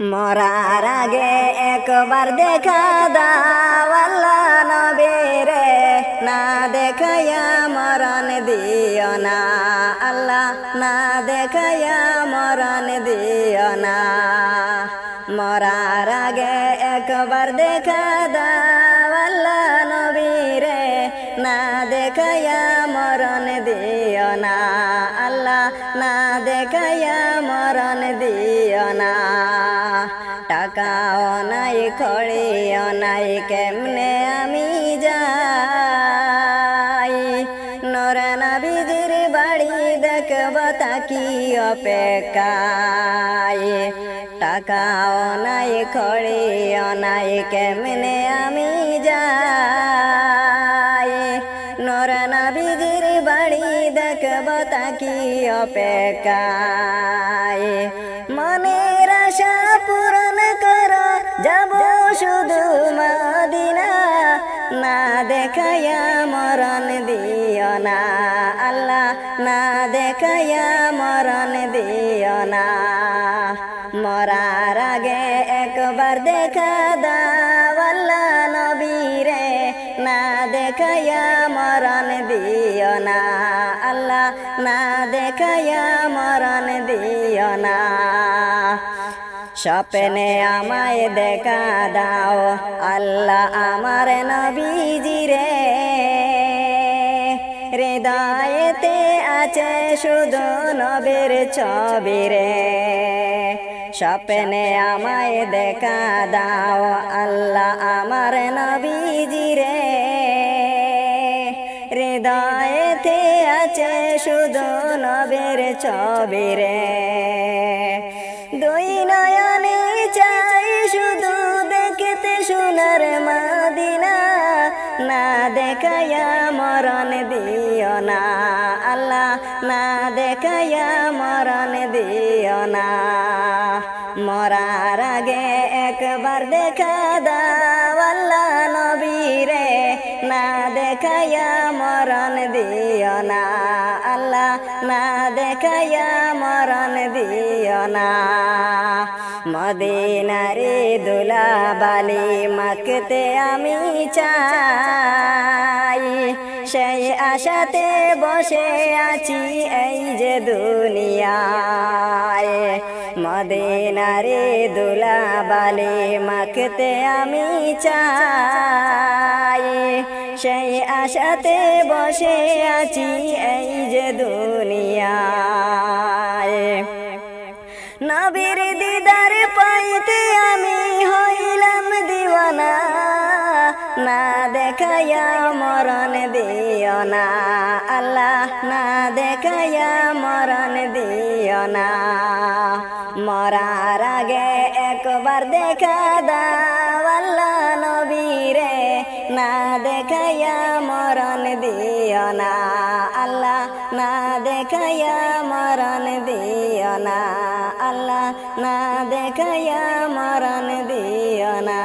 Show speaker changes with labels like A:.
A: মরার আগে একবার দেখা দাও আল্লাহ নবীরে, না দেখাইয়া মরণ দিও না আল্লাহ, না দেখাইয়া মরণ দিও না। মরার আগে একবার দেখা দাও আল্লাহ নবীরে, না দেখাইয়া মরণ দিও না আল্লাহ, না দেখাইয়া মরণ দিও না। টাকাও নাই খড়িও নাই কেমনে আমি যাই, নূরে নবীজির বাড়ি দেখব তাকি অপেক্ষায়। টাকাও নাই খড়িও নাই কেমনে আমি যাই, নূরে নবীজির বাড়ি দেখব তাকি অপেক্ষায়। মনের আশা পূরণ করো যাব শুধু মদিনা, না দেখাইয়া মরণ দিও না আল্লাহ, না দেখাইয়া মরণ দিও না। মরার আগে একবার দেখা দাও আল্লাহ নবীরে, না দেখাইয়া মরণ দিও না আল্লাহ, না দেখাইয়া মরণ দিও না। স্বপ্নে আমায় দেখা দাও আল্লাহ আমার নবীজিরে, হৃদয়েতে আছে শুধু নবীর ছবিরে। স্বপ্নে আমায় দেখা দাও আল্লাহ আমার নবীজিরে, হৃদয়েতে আছে শুধু নবীর ছবিরে। দুই নয়নে চাই শুধু দেখতে সোনার মদিনা, না দেখাইয়া মরণ দিও না আল্লাহ, না দেখাইয়া মরণ দিও না। মরার আগে একবার দেখা দাও আল্লাহ নবীরে, না দেখাইয়া মরণ দিও না আল্লাহ, না দেখাইয়া মরণ দিও না। মদিনারে দুলাবালি মাখতে আমি চাই, সেই আশাতে বসে আছি এই যে দুনিয়ায়। মদিনারে দুলাবালি মাখতে আমি চাই, সেই আশাতে বসে আছি এই যে দুনিয়ায়। নবীর দিদার পাইতে আমি হইলাম দিওয়ানা, না দেখাইয়া মরণ দিও না আল্লাহ, না দেখাইয়া মরণ দিও না। মরার আগে একবার দেখা দাও আল্লাহ নবীরে, না দেখাইয়া মরণ দিও না আল্লাহ, না দেখাইয়া মরণ দিও না আল্লাহ, না দেখাইয়া মরণ দিও না।